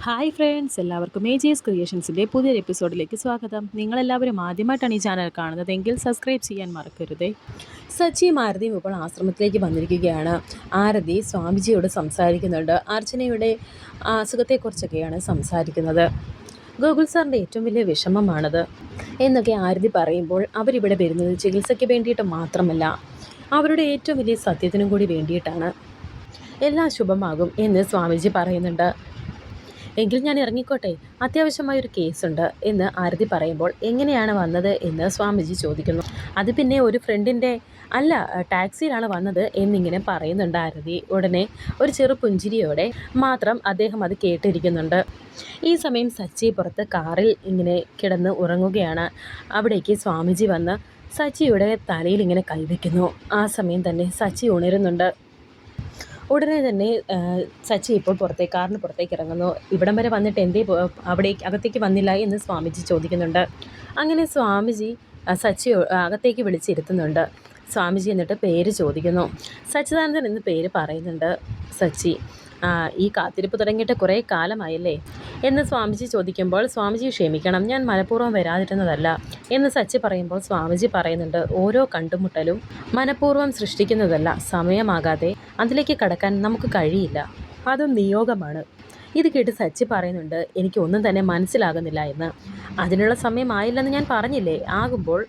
Hi friends, എല്ലാവർക്കും മേജീസ് ക്രിയേഷൻസിൻ്റെ പുതിയൊരു എപ്പിസോഡിലേക്ക് സ്വാഗതം. നിങ്ങളെല്ലാവരും ആദ്യമായിട്ടാണ് ഈ ചാനൽ കാണുന്നതെങ്കിൽ സബ്സ്ക്രൈബ് ചെയ്യാൻ മറക്കരുതേ. സച്ചിയും ആരതിയും ഇപ്പോൾ ആശ്രമത്തിലേക്ക് വന്നിരിക്കുകയാണ്. ആരതി സ്വാമിജിയോട് സംസാരിക്കുന്നുണ്ട്. അർച്ചനയുടെ അസുഖത്തെക്കുറിച്ചൊക്കെയാണ് സംസാരിക്കുന്നത്. ഗോകുൽ സാറിൻ്റെ ഏറ്റവും വലിയ വിഷമമാണത് എന്നൊക്കെ ആരതി പറയുമ്പോൾ, അവരിവിടെ വരുന്നത് ചികിത്സയ്ക്ക് വേണ്ടിയിട്ട് മാത്രമല്ല, അവരുടെ ഏറ്റവും വലിയ സത്യത്തിനും കൂടി വേണ്ടിയിട്ടാണ്. എല്ലാം ശുഭമാകും എന്ന് സ്വാമിജി പറയുന്നുണ്ട്. എങ്കിൽ ഞാൻ ഇറങ്ങിക്കോട്ടെ, അത്യാവശ്യമായൊരു കേസുണ്ട് എന്ന് ആരതി പറയുമ്പോൾ, എങ്ങനെയാണ് വന്നത് എന്ന് സ്വാമിജി ചോദിക്കുന്നു. അത് പിന്നെ ഒരു ഫ്രണ്ടിൻ്റെ അല്ല, ടാക്സിയിലാണ് വന്നത് എന്നിങ്ങനെ പറയുന്നുണ്ട് ആരതി. ഉടനെ ഒരു ചെറു പുഞ്ചിരിയോടെ മാത്രം അദ്ദേഹം അത് കേട്ടിരിക്കുന്നുണ്ട്. ഈ സമയം സച്ചി പുറത്ത് കാറിൽ ഇങ്ങനെ കിടന്ന് ഉറങ്ങുകയാണ്. അവിടേക്ക് സ്വാമിജി വന്ന് സച്ചിയുടെ തലയിൽ ഇങ്ങനെ കൈവയ്ക്കുന്നു. ആ സമയം തന്നെ സച്ചി ഉണരുന്നുണ്ട്. ഉടനെ തന്നെ സച്ചി ഇപ്പോൾ കാറിന് പുറത്തേക്ക് ഇറങ്ങുന്നു. ഇവിടം വരെ വന്നിട്ട് എന്തേ അകത്തേക്ക് വന്നില്ല എന്ന് സ്വാമിജി ചോദിക്കുന്നുണ്ട്. അങ്ങനെ സ്വാമിജി സച്ചി അകത്തേക്ക് വിളിച്ചിരുത്തുന്നുണ്ട്. സ്വാമിജി എന്നിട്ട് പേര് ചോദിക്കുന്നു. സച്ചിദാനന്ദൻ എന്ന് പേര് പറയുന്നുണ്ട് സച്ചി. ഈ കാത്തിരിപ്പ് തുടങ്ങിയിട്ട് കുറേ കാലമായല്ലേ എന്ന് സ്വാമിജി ചോദിക്കുമ്പോൾ, സ്വാമിജി ക്ഷമിക്കണം, ഞാൻ മനഃപൂർവ്വം വരാതിരുന്നതല്ല എന്ന് സച്ചി പറയുമ്പോൾ, സ്വാമിജി പറയുന്നുണ്ട്, ഓരോ കണ്ടുമുട്ടലും മനഃപൂർവ്വം സൃഷ്ടിക്കുന്നതല്ല, സമയമാകാതെ അതിലേക്ക് കടക്കാൻ നമുക്ക് കഴിയില്ല, അതും നിയോഗമാണ്. ഇത് കേട്ട് സച്ചി പറയുന്നുണ്ട്, എനിക്ക് ഒന്നും തന്നെ മനസ്സിലാകുന്നില്ല എന്ന്. അതിനുള്ള സമയമായില്ലെന്ന് ഞാൻ പറഞ്ഞില്ലേ, ആകുമ്പോൾ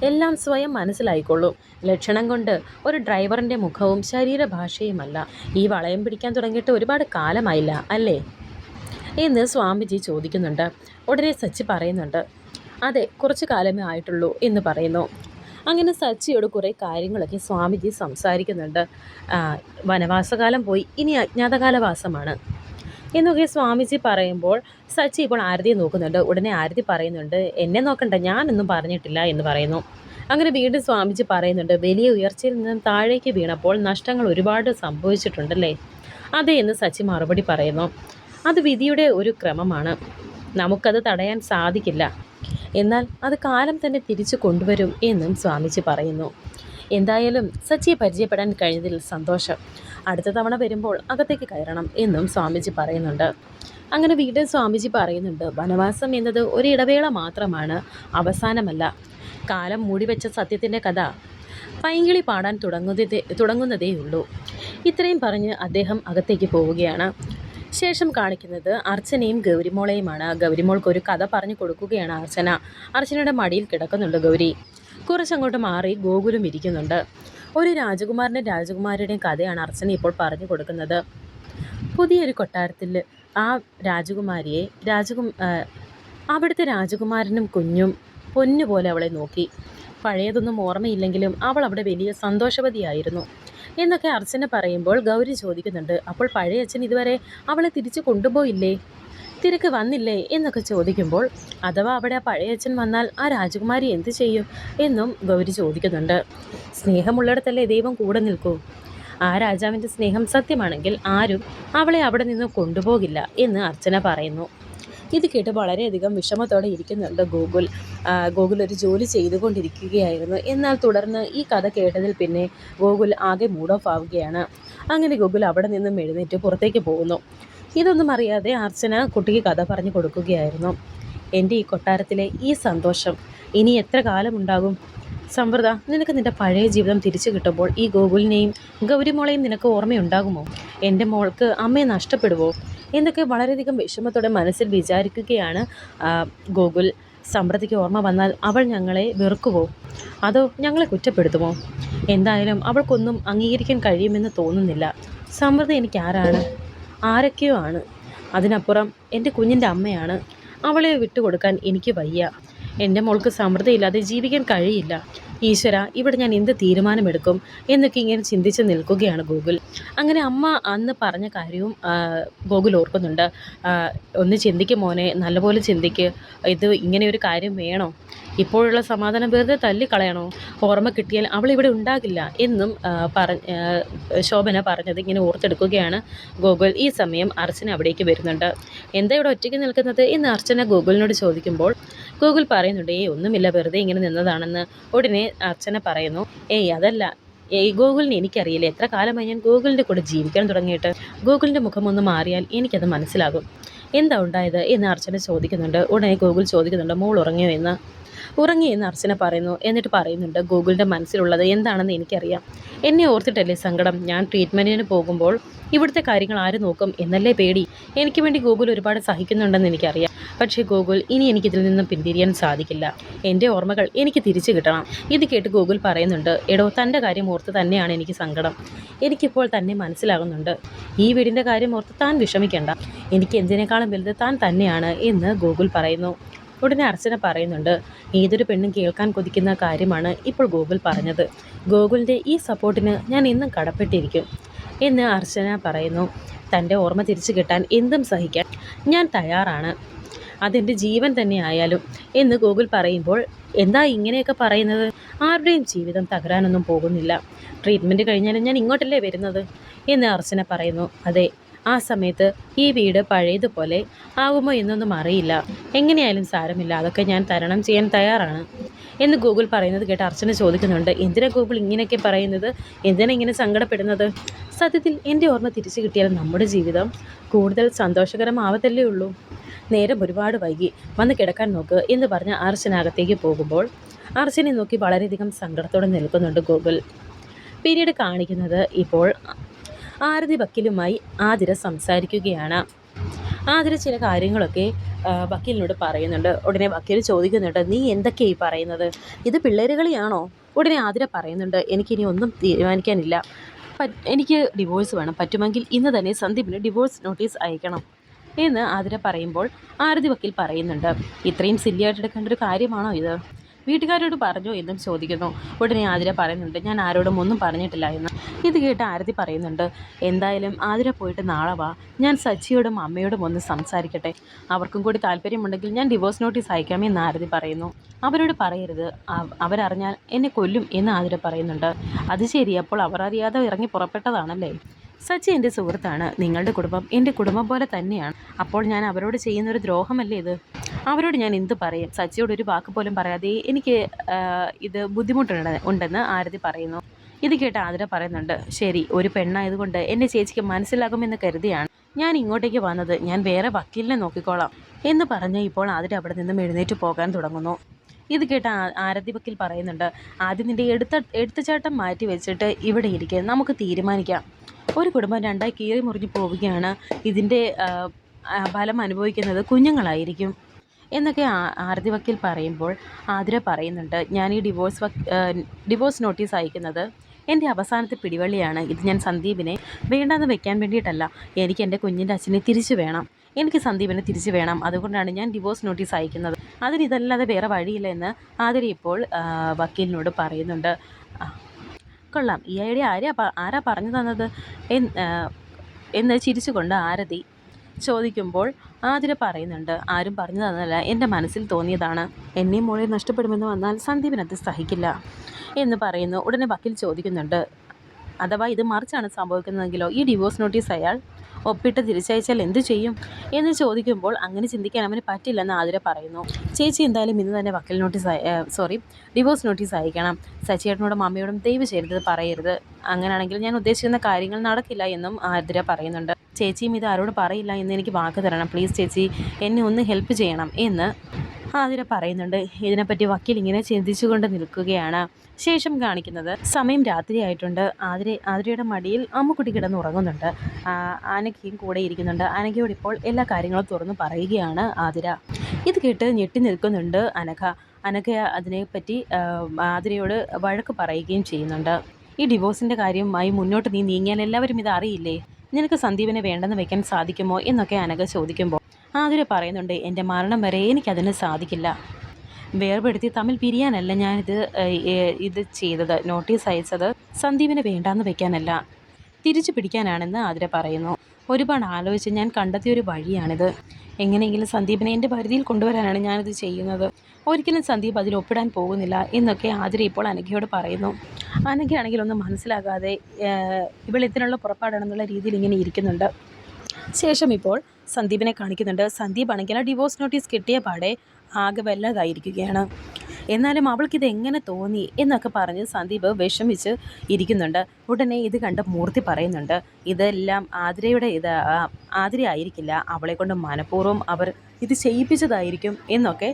എല്ലാം സ്വയം മനസ്സിലായിക്കൊള്ളും. ലക്ഷണം കൊണ്ട് ഒരു ഡ്രൈവറിൻ്റെ മുഖവും ശരീരഭാഷയുമല്ല. ഈ വളയം പിടിക്കാൻ തുടങ്ങിയിട്ട് ഒരുപാട് കാലമായില്ല അല്ലേ എന്ന് സ്വാമിജി ചോദിക്കുന്നുണ്ട്. ഉടനെ സച്ചി പറയുന്നുണ്ട്, അതെ, കുറച്ച് കാലമേ ആയിട്ടുള്ളൂ എന്ന് പറയുന്നു. അങ്ങനെ സച്ചിയോട് കുറേ കാര്യങ്ങളൊക്കെ സ്വാമിജി സംസാരിക്കുന്നുണ്ട്. വനവാസകാലം പോയി, ഇനി അജ്ഞാതകാലവാസമാണ് എന്നൊക്കെ സ്വാമിജി പറയുമ്പോൾ, സച്ചി ഇപ്പോൾ ആരതിയെ നോക്കുന്നുണ്ട്. ഉടനെ ആരതി പറയുന്നുണ്ട്, എന്നെ നോക്കണ്ട, ഞാനൊന്നും പറഞ്ഞിട്ടില്ല എന്ന് പറയുന്നു. അങ്ങനെ വീണ്ടും സ്വാമിജി പറയുന്നുണ്ട്, വലിയ ഉയർച്ചയിൽ നിന്നും താഴേക്ക് വീണപ്പോൾ നഷ്ടങ്ങൾ ഒരുപാട് സംഭവിച്ചിട്ടുണ്ടല്ലേ. അതെ എന്ന് സച്ചി മറുപടി പറയുന്നു. അത് വിധിയുടെ ഒരു ക്രമമാണ്, നമുക്കത് തടയാൻ സാധിക്കില്ല, എന്നാൽ അത് കാലം തന്നെ തിരിച്ചു കൊണ്ടുവരും എന്നും സ്വാമിജി പറയുന്നു. എന്തായാലും സച്ചിയെ പരിചയപ്പെടാൻ കഴിഞ്ഞതിൽ സന്തോഷം. അടുത്ത തവണ വരുമ്പോൾ അകത്തേക്ക് കയറണം എന്നും സ്വാമിജി പറയുന്നുണ്ട്. അങ്ങനെ വീണ്ടും സ്വാമിജി പറയുന്നുണ്ട്, വനവാസം എന്നത് ഒരു ഇടവേള മാത്രമാണ്, അവസാനമല്ല. കാലം മൂടിവെച്ച സത്യത്തിൻ്റെ കഥ പൈങ്കിളി പാടാൻ തുടങ്ങുന്നതേയുള്ളൂ. ഇത്രയും പറഞ്ഞ് അദ്ദേഹം അകത്തേക്ക് പോവുകയാണ്. ശേഷം കാണിക്കുന്നത് അർച്ചനയും ഗൗരിമോളെയുമാണ്. ഗൗരിമോൾക്ക് ഒരു കഥ പറഞ്ഞു കൊടുക്കുകയാണ് അർച്ചന. അർച്ചനയുടെ മടിയിൽ കിടക്കുന്നുണ്ട് ഗൗരി. കുറച്ചങ്ങോട്ട് മാറി ഗോകുലും ഇരിക്കുന്നുണ്ട്. ഒരു രാജകുമാരൻ്റെയും കഥയാണ് അർച്ചന ഇപ്പോൾ പറഞ്ഞു കൊടുക്കുന്നത്. പുതിയൊരു കൊട്ടാരത്തിൽ ആ രാജകുമാരിയെ അവിടുത്തെ രാജകുമാരനും കുഞ്ഞും പൊന്നുപോലെ അവളെ നോക്കി. പഴയതൊന്നും ഓർമ്മയില്ലെങ്കിലും അവൾ അവിടെ വലിയ സന്തോഷവതിയായിരുന്നു എന്നൊക്കെ അർച്ചന പറയുമ്പോൾ, ഗൗരി ചോദിക്കുന്നുണ്ട്, അപ്പോൾ പഴയ അച്ഛൻ ഇതുവരെ അവളെ തിരിച്ചു കൊണ്ടുപോയില്ലേ, തിരക്ക് വന്നില്ലേ എന്നൊക്കെ ചോദിക്കുമ്പോൾ, അഥവാ അവിടെ ആ പഴയ അച്ഛൻ വന്നാൽ ആ രാജകുമാരി എന്തു ചെയ്യും എന്നും ഗൗരി ചോദിക്കുന്നുണ്ട്. സ്നേഹമുള്ളിടത്തല്ലേ ദൈവം കൂടെ നിൽക്കൂ. ആ രാജാവിൻ്റെ സ്നേഹം സത്യമാണെങ്കിൽ ആരും അവളെ അവിടെ നിന്ന് കൊണ്ടുപോകില്ല എന്ന് അർച്ചന പറയുന്നു. ഇത് കേട്ട് വളരെയധികം വിഷമത്തോടെ ഇരിക്കുന്നുണ്ട് ഗോകുൽ. ഗോകുൽ ഒരു ജോലി ചെയ്തുകൊണ്ടിരിക്കുകയായിരുന്നു. എന്നാൽ തുടർന്ന് ഈ കഥ കേട്ടതിൽ പിന്നെ ഗോകുൽ ആകെ മൂഡ് ഓഫ് ആവുകയാണ്. അങ്ങനെ ഗോകുൽ അവിടെ നിന്നും എഴുന്നേറ്റ് പുറത്തേക്ക് പോകുന്നു. ഇതൊന്നും അറിയാതെ അർച്ചന കുട്ടിക്ക് കഥ പറഞ്ഞു കൊടുക്കുകയായിരുന്നു. എൻ്റെ ഈ കൊട്ടാരത്തിലെ ഈ സന്തോഷം ഇനി എത്ര കാലമുണ്ടാകും? സമൃദ്ധ, നിനക്ക് നിൻ്റെ പഴയ ജീവിതം തിരിച്ചു കിട്ടുമ്പോൾ ഈ ഗോകുലിനെയും ഗൗരിമോളെയും നിനക്ക് ഓർമ്മയുണ്ടാകുമോ? എൻ്റെ മോൾക്ക് അമ്മയെ നഷ്ടപ്പെടുവോ എന്നൊക്കെ വളരെയധികം വിഷമത്തോടെ മനസ്സിൽ വിചാരിക്കുകയാണ് ഗോകുൽ. സമൃദ്ധിക്ക് ഓർമ്മ വന്നാൽ അവൾ ഞങ്ങളെ വെറുക്കുവോ, അതോ ഞങ്ങളെ കുറ്റപ്പെടുത്തുമോ? എന്തായാലും അവൾക്കൊന്നും അംഗീകരിക്കാൻ കഴിയുമെന്ന് തോന്നുന്നില്ല. സമൃദ്ധി എനിക്ക് ആരൊക്കെയോ ആണ്. അതിനപ്പുറം എൻ്റെ കുഞ്ഞിൻ്റെ അമ്മയാണ്. അവളെ വിട്ടുകൊടുക്കാൻ എനിക്ക് വയ്യ. എൻ്റെ മോൾക്ക് സമൃദ്ധിയില്ലാതെ ജീവിക്കാൻ കഴിയില്ല. ഈശ്വര, ഇവിടെ ഞാൻ എന്ത് തീരുമാനമെടുക്കും എന്നൊക്കെ ഇങ്ങനെ ചിന്തിച്ച് നിൽക്കുകയാണ് ഗോകുൽ. അങ്ങനെ അമ്മ അന്ന് പറഞ്ഞ കാര്യവും ഗോകുൽ ഓർക്കുന്നുണ്ട്. ഒന്ന് ചിന്തിക്ക് മോനെ, നല്ലപോലെ ചിന്തിക്ക്. ഇത് ഇങ്ങനെ ഒരു കാര്യം വേണോ? ഇപ്പോഴുള്ള സമാധാനം വെറുതെ തല്ലിക്കളയണോ? ഓർമ്മ കിട്ടിയാൽ അവളിവിടെ ഉണ്ടാകില്ല എന്നും ശോഭന പറഞ്ഞത് ഇങ്ങനെ ഓർത്തെടുക്കുകയാണ് ഗോകുൽ. ഈ സമയം അർച്ചന അവിടേക്ക് വരുന്നുണ്ട്. എന്താ ഇവിടെ ഒറ്റയ്ക്ക് നിൽക്കുന്നത് എന്ന് അർച്ചന ഗോകുലിനോട് ചോദിക്കുമ്പോൾ, ഗോകുൽ പറയുന്നുണ്ട്, ഒന്നുമില്ല, വെറുതെ ഇങ്ങനെ നിന്നതാണെന്ന്. ഉടനെ അർച്ചന പറയുന്നു, അതല്ല, ഗോകുലിനെ എനിക്കറിയില്ല. എത്ര കാലമായി ഞാൻ ഗോകുലിൻ്റെ കൂടെ ജീവിക്കാൻ തുടങ്ങിയിട്ട്. ഗോകുലിൻ്റെ മുഖമൊന്ന് മാറിയാൽ എനിക്കത് മനസ്സിലാകും എന്താ ഉണ്ടായത് എന്ന് അർച്ചന ചോദിക്കുന്നുണ്ട്. ഉടനെ ഗൂഗിൾ ചോദിക്കുന്നുണ്ട്, മോൾ ഉറങ്ങിയോ എന്ന്. ഉറങ്ങിയെന്ന് അർച്ചന പറയുന്നു. എന്നിട്ട് പറയുന്നുണ്ട്, ഗൂഗിളിൻ്റെ മനസ്സിലുള്ളത് എന്താണെന്ന് എനിക്കറിയാം. എന്നെ ഓർത്തിട്ടല്ലേ സങ്കടം. ഞാൻ ട്രീറ്റ്മെൻറ്റിന് പോകുമ്പോൾ ഇവിടുത്തെ കാര്യങ്ങൾ ആര് നോക്കും എന്നല്ലേ പേടി. എനിക്ക് വേണ്ടി ഗൂഗിൾ ഒരുപാട് സഹിക്കുന്നുണ്ടെന്ന് എനിക്കറിയാം. പക്ഷേ ഗൂഗിൾ, ഇനി എനിക്കിതിൽ നിന്നും പിന്തിരിയാൻ സാധിക്കില്ല. എൻ്റെ ഓർമ്മകൾ എനിക്ക് തിരിച്ചു കിട്ടണം. ഇത് കേട്ട് ഗൂഗിൾ പറയുന്നുണ്ട്, എടോ, തൻ്റെ കാര്യം ഓർത്ത് തന്നെയാണ് എനിക്ക് സങ്കടം. എനിക്കിപ്പോൾ തന്നെ മനസ്സിലാകുന്നുണ്ട്. ഈ വീടിൻ്റെ കാര്യം ഓർത്ത് താൻ വിഷമിക്കേണ്ട. എനിക്ക് എന്തിനേക്കാളും വലുത് താൻ തന്നെയാണ് എന്ന് ഗൂഗിൾ പറയുന്നു. ഉടനെ അർച്ചന പറയുന്നുണ്ട്, ഏതൊരു പെണ്ണും കേൾക്കാൻ കൊതിക്കുന്ന കാര്യമാണ് ഇപ്പോൾ ഗൂഗിൾ പറഞ്ഞത്. ഗൂഗിളിൻ്റെ ഈ സപ്പോർട്ടിന് ഞാൻ എന്നും കടപ്പെട്ടിരിക്കും എന്ന് അർച്ചന പറയുന്നു. തൻ്റെ ഓർമ്മ തിരിച്ചു കിട്ടാൻ എന്തും സഹിക്കാൻ ഞാൻ തയ്യാറാണ്, അതെൻ്റെ ജീവൻ തന്നെ ആയാലും എന്ന് ഗൂഗിൾ പറയുമ്പോൾ, എന്താ ഇങ്ങനെയൊക്കെ പറയുന്നത്? ആരുടെയും ജീവിതം തകരാനൊന്നും പോകുന്നില്ല. ട്രീറ്റ്മെൻറ്റ് കഴിഞ്ഞാലും ഞാൻ ഇങ്ങോട്ടല്ലേ വരുന്നത് എന്ന് അർച്ചന പറയുന്നു. അതെ, ആ സമയത്ത് ഈ വീട് പഴയതുപോലെ ആകുമോ എന്നൊന്നും അറിയില്ല. എങ്ങനെയായാലും സാരമില്ല, അതൊക്കെ ഞാൻ തരണം ചെയ്യാൻ തയ്യാറാണ് എന്ന് ഗൂഗിൾ പറയുന്നത് കേട്ട് അർച്ചന ചോദിക്കുന്നുണ്ട്, എന്തിനാ ഗൂഗിൾ ഇങ്ങനെയൊക്കെ പറയുന്നത്? എന്തിനാ ഇങ്ങനെ സങ്കടപ്പെടുന്നത്? സത്യത്തിൽ എൻ്റെ ഓർമ്മ തിരിച്ചു കിട്ടിയാൽ നമ്മുടെ ജീവിതം കൂടുതൽ സന്തോഷകരമാവത്തല്ലേ ഉള്ളൂ. നേരം ഒരുപാട് വൈകി, വന്ന് കിടക്കാൻ നോക്ക് എന്ന് പറഞ്ഞ് അർച്ചന അകത്തേക്ക് പോകുമ്പോൾ അർച്ചനെ നോക്കി വളരെയധികം സങ്കടത്തോടെ നിൽക്കുന്നുണ്ട് ഗൂഗിൾ. പിന്നീട് കാണിക്കുന്നത് ഇപ്പോൾ ആരതി വക്കീലുമായി ആതിര സംസാരിക്കുകയാണ്. ആതിര ചില കാര്യങ്ങളൊക്കെ വക്കീലിനോട് പറയുന്നുണ്ട്. ഉടനെ വക്കീൽ ചോദിക്കുന്നുണ്ട്, നീ എന്തൊക്കെയായി പറയുന്നത്? ഇത് പിള്ളേരുകളിയാണോ? ഉടനെ ആതിര പറയുന്നുണ്ട്, എനിക്കിനി ഒന്നും തീരുമാനിക്കാനില്ല. എനിക്ക് ഡിവോഴ്സ് വേണം. പറ്റുമെങ്കിൽ ഇന്ന് തന്നെ സന്ദീപിന് ഡിവോഴ്സ് നോട്ടീസ് അയക്കണം എന്ന് ആതിര പറയുമ്പോൾ ആരതി വക്കീൽ പറയുന്നുണ്ട്, ഇത്രയും സില്ലിയായിട്ട് എടുക്കേണ്ട ഒരു കാര്യമാണോ ഇത്? വീട്ടുകാരോട് പറഞ്ഞോ എന്നും ചോദിക്കുന്നു. ഉടനെ ആതിര പറയുന്നുണ്ട്, ഞാൻ ആരോടും ഒന്നും പറഞ്ഞിട്ടില്ല എന്ന്. ഇത് കേട്ട് ആരതി പറയുന്നുണ്ട്, എന്തായാലും ആതിര പോയിട്ട് നാളെ വാ, ഞാൻ സച്ചിയോടും അമ്മയോടും ഒന്ന് സംസാരിക്കട്ടെ. അവർക്കും കൂടി താല്പര്യമുണ്ടെങ്കിൽ ഞാൻ ഡിവോഴ്സ് നോട്ടീസ് അയക്കാമെന്ന് ആരതി പറയുന്നു. അവരോട് പറയരുത്, അവരറിഞ്ഞാൽ എന്നെ കൊല്ലും എന്ന് ആതിര പറയുന്നുണ്ട്. അത് ശരി, അപ്പോൾ അവർ അറിയാതെ ഇറങ്ങി പുറപ്പെട്ടതാണല്ലേ? സച്ചി എൻ്റെ സുഹൃത്താണ്. നിങ്ങളുടെ കുടുംബം എൻ്റെ കുടുംബം പോലെ തന്നെയാണ്. അപ്പോൾ ഞാൻ അവരോട് ചെയ്യുന്നൊരു ദ്രോഹമല്ലേ ഇത്? അവരോട് ഞാൻ എന്ത് പറയും? സച്ചിയോട് ഒരു വാക്ക് പോലും പറയാതെ എനിക്ക് ഇത് ഉണ്ടെന്ന് ആരതി പറയുന്നു. ഇത് കേട്ട് ആതിര പറയുന്നുണ്ട്, ശരി, ഒരു പെണ്ണായതുകൊണ്ട് എൻ്റെ ചേച്ചിക്ക് മനസ്സിലാകുമെന്ന് കരുതിയാണ് ഞാൻ ഇങ്ങോട്ടേക്ക് വന്നത്. ഞാൻ വേറെ വക്കീലിനെ നോക്കിക്കോളാം എന്ന് പറഞ്ഞ് ഇപ്പോൾ ആതിര അവിടെ നിന്നും എഴുന്നേറ്റ് പോകാൻ തുടങ്ങുന്നു. ഇത് കേട്ട് ആരതി വക്കീൽ പറയുന്നുണ്ട്, ആദ്യം നിൻ്റെ എടുത്തുചാട്ടം മാറ്റി വെച്ചിട്ട് ഇവിടെ ഇരിക്കുക, നമുക്ക് തീരുമാനിക്കാം. ഒരു കുടുംബം രണ്ടായി കീറി മുറിഞ്ഞു പോവുകയാണ്. ഇതിൻ്റെ ഫലം അനുഭവിക്കുന്നത് കുഞ്ഞുങ്ങളായിരിക്കും എന്നൊക്കെ ആരതി വക്കീൽ പറയുമ്പോൾ ആതിര പറയുന്നുണ്ട്, ഞാൻ ഈ ഡിവോഴ്സ് നോട്ടീസ് അയക്കുന്നത് എൻ്റെ അവസാനത്തെ പിടിവള്ളിയാണ്. ഇത് ഞാൻ സന്ദീപിനെ വേണ്ടാന്ന് വെക്കാൻ വേണ്ടിയിട്ടല്ല. എനിക്ക് എൻ്റെ കുഞ്ഞിൻ്റെ അച്ഛനെ തിരിച്ചു വേണം. എനിക്ക് സന്ദീപിനെ തിരിച്ചു വേണം. അതുകൊണ്ടാണ് ഞാൻ ഡിവോഴ്സ് നോട്ടീസ് അയക്കുന്നത്. അതിനിതല്ലാതെ വേറെ വഴിയില്ല എന്ന് ആതിര ഇപ്പോൾ വക്കീലിനോട് പറയുന്നുണ്ട്. കൊള്ളാം, ഈ ഐഡിയ ആരാ പറഞ്ഞു തന്നത് എന്ന് ചിരിച്ചുകൊണ്ട് ആരതി ചോദിക്കുമ്പോൾ ആതിര പറയുന്നുണ്ട്, ആരും പറഞ്ഞു തന്നതല്ല, എൻ്റെ മനസ്സിൽ തോന്നിയതാണ്. എന്നെയും മോളെ നഷ്ടപ്പെടുമെന്ന് വന്നാൽ സന്ദീപിനത് സഹിക്കില്ല എന്ന് പറയുന്നു. ഉടനെ വക്കീൽ ചോദിക്കുന്നുണ്ട്, അഥവാ ഇത് മറിച്ചാണ് സംഭവിക്കുന്നതെങ്കിലോ? ഈ ഡിവോഴ്സ് നോട്ടീസ് അയാൾ ഒപ്പിട്ട് തിരിച്ചയച്ചാൽ എന്തു ചെയ്യും എന്ന് ചോദിക്കുമ്പോൾ അങ്ങനെ ചിന്തിക്കാൻ അവന് പറ്റില്ലെന്ന് ആതിര പറയുന്നു. ചേച്ചി എന്തായാലും ഇന്ന് തന്നെ ഡിവോഴ്സ് നോട്ടീസ് അയക്കണം. സച്ചിയേട്ടനോടും അമ്മയോടും ദയവ് ചെയ്തത് പറയരുത്. അങ്ങനെയാണെങ്കിൽ ഞാൻ ഉദ്ദേശിക്കുന്ന കാര്യങ്ങൾ നടക്കില്ല എന്നും ആതിര പറയുന്നുണ്ട്. ചേച്ചിയും ഇത് ആരോട് പറയില്ല എന്ന് എനിക്ക് വാക്ക് തരണം. പ്ലീസ് ചേച്ചി, എന്നെ ഒന്ന് ഹെൽപ്പ് ചെയ്യണം എന്ന് ആതിര പറയുന്നുണ്ട്. ഇതിനെപ്പറ്റി വക്കീൽ ഇങ്ങനെ ചിന്തിച്ചുകൊണ്ട് നിൽക്കുകയാണ്. ശേഷം കാണിക്കുന്നത് സമയം രാത്രിയായിട്ടുണ്ട്. ആതിരയുടെ മടിയിൽ അമ്മുക്കുട്ടി കിടന്ന് ഉറങ്ങുന്നുണ്ട്. അനഘയും കൂടെ ഇരിക്കുന്നുണ്ട്. അനഘയോട് ഇപ്പോൾ എല്ലാ കാര്യങ്ങളും തുറന്നു പറയുകയാണ് ആതിര. ഇത് കേട്ട് ഞെട്ടി നിൽക്കുന്നുണ്ട് അനഘ അതിനെപ്പറ്റി ആതിരയോട് വഴക്ക് പറയുകയും ചെയ്യുന്നുണ്ട്. ഈ ഡിവോഴ്സിൻ്റെ കാര്യമായി മുന്നോട്ട് നീ നീങ്ങിയാൽ എല്ലാവരും ഇത് അറിയില്ലേ? നിനക്ക് സന്ദീപിനെ വേണ്ടെന്ന് വെക്കാൻ സാധിക്കുമോ എന്നൊക്കെ അനഘ ചോദിക്കുമ്പോൾ ആതിര പറയുന്നുണ്ട്, എൻ്റെ മരണം വരെ എനിക്കതിന് സാധിക്കില്ല. വേർപെടുത്തി തമ്മിൽ പിരിയാനല്ല ഇത് ചെയ്തത്. നോട്ടീസ് അയച്ചത് സന്ദീപിനെ വേണ്ടാന്ന് വെക്കാനല്ല, തിരിച്ചു പിടിക്കാനാണെന്ന് ആതിര പറയുന്നു. ഒരുപാട് ആലോചിച്ച് ഞാൻ കണ്ടെത്തിയൊരു വഴിയാണിത്. എങ്ങനെയെങ്കിലും സന്ദീപിനെ എൻ്റെ പരിധിയിൽ കൊണ്ടുവരാനാണ് ഞാനിത് ചെയ്യുന്നത്. ഒരിക്കലും സന്ദീപ് അതിൽ ഒപ്പിടാൻ പോകുന്നില്ല എന്നൊക്കെ ആതിര ഇപ്പോൾ അനഘയോട് പറയുന്നു. അനഘയാണെങ്കിൽ ഒന്നും മനസ്സിലാകാതെ ഇതിനുള്ള പുറപ്പാടാണെന്നുള്ള രീതിയിൽ ഇങ്ങനെ ഇരിക്കുന്നുണ്ട്. ശേഷം ഇപ്പോൾ സന്ദീപിനെ കാണിക്കുന്നുണ്ട്. സന്ദീപ് ആണെങ്കിൽ ആ ഡിവോഴ്സ് നോട്ടീസ് കിട്ടിയ പാടെ ആകെ വല്ലതായിരിക്കുകയാണ്. എന്നാലും അവൾക്കിത് എങ്ങനെ തോന്നി എന്നൊക്കെ പറഞ്ഞ് സന്ദീപ് വിഷമിച്ച് ഇരിക്കുന്നുണ്ട്. ഉടനെ ഇത് കണ്ട് മൂർത്തി പറയുന്നുണ്ട്, ഇതെല്ലാം ആതിര ആയിരിക്കില്ല, അവളെ കൊണ്ട് മനഃപൂർവ്വം അവർ ഇത് ചെയ്യിപ്പിച്ചതായിരിക്കും എന്നൊക്കെ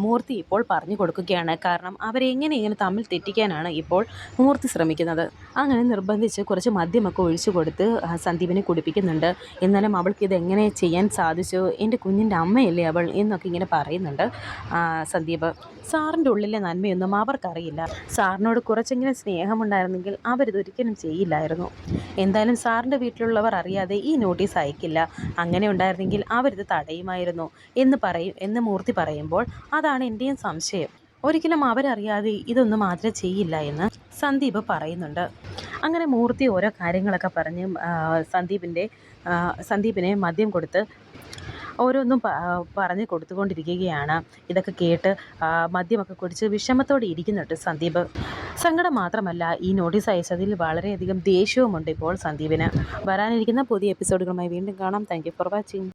മൂർത്തി ഇപ്പോൾ പറഞ്ഞു കൊടുക്കുകയാണ്. കാരണം അവരെ ഇങ്ങനെ തമ്മിൽ തെറ്റിക്കാനാണ് ഇപ്പോൾ മൂർത്തി ശ്രമിക്കുന്നത്. അങ്ങനെ നിർബന്ധിച്ച് കുറച്ച് മദ്യമൊക്കെ ഒഴിച്ചു കൊടുത്ത് സന്ദീപിനെ കുടിപ്പിക്കുന്നുണ്ട്. എന്നാലും അവൾക്ക് ഇതെങ്ങനെ ചെയ്യാൻ സാധിച്ചു, എൻ്റെ കുഞ്ഞിൻ്റെ അമ്മയല്ലേ അവൾ എന്നൊക്കെ ഇങ്ങനെ പറയുന്നുണ്ട് സന്ദീപ്. സാറിൻ്റെ ഉള്ളിലെ നന്മയൊന്നും അവർക്കറിയില്ല. സാറിനോട് കുറച്ചെങ്കിലും സ്നേഹമുണ്ടായിരുന്നെങ്കിൽ അവരിതൊരിക്കലും ചെയ്യില്ലായിരുന്നു. എന്തായാലും സാറിൻ്റെ വീട്ടിലുള്ളവർ അറിയാതെ ഈ നോട്ടീസ് അയക്കില്ല. അങ്ങനെ ഉണ്ടായിരുന്നെങ്കിൽ അവരിത് തടയുമായിരുന്നു എന്ന് മൂർത്തി പറയുമ്പോൾ അതാണ് എൻ്റെയും സംശയം. ഒരിക്കലും അവരറിയാതെ ഇതൊന്നും മാത്രമേ ചെയ്യില്ല എന്ന് സന്ദീപ് പറയുന്നുണ്ട്. അങ്ങനെ മൂർത്തി ഓരോ കാര്യങ്ങളൊക്കെ പറഞ്ഞ് സന്ദീപിനെ മദ്യം കൊടുത്ത് ഓരോന്നും പറഞ്ഞ് കൊടുത്തുകൊണ്ടിരിക്കുകയാണ്. ഇതൊക്കെ കേട്ട് മദ്യമൊക്കെ കുടിച്ച് വിഷമത്തോടെ ഇരിക്കുന്നുണ്ട് സന്ദീപ്. സങ്കടം മാത്രമല്ല, ഈ നോട്ടീസ് അയച്ചതിൽ വളരെയധികം ദേഷ്യവുമുണ്ട് ഇപ്പോൾ സന്ദീപിന്. വരാനിരിക്കുന്ന പുതിയ എപ്പിസോഡുകളുമായി വീണ്ടും കാണാം. Thank you for watching.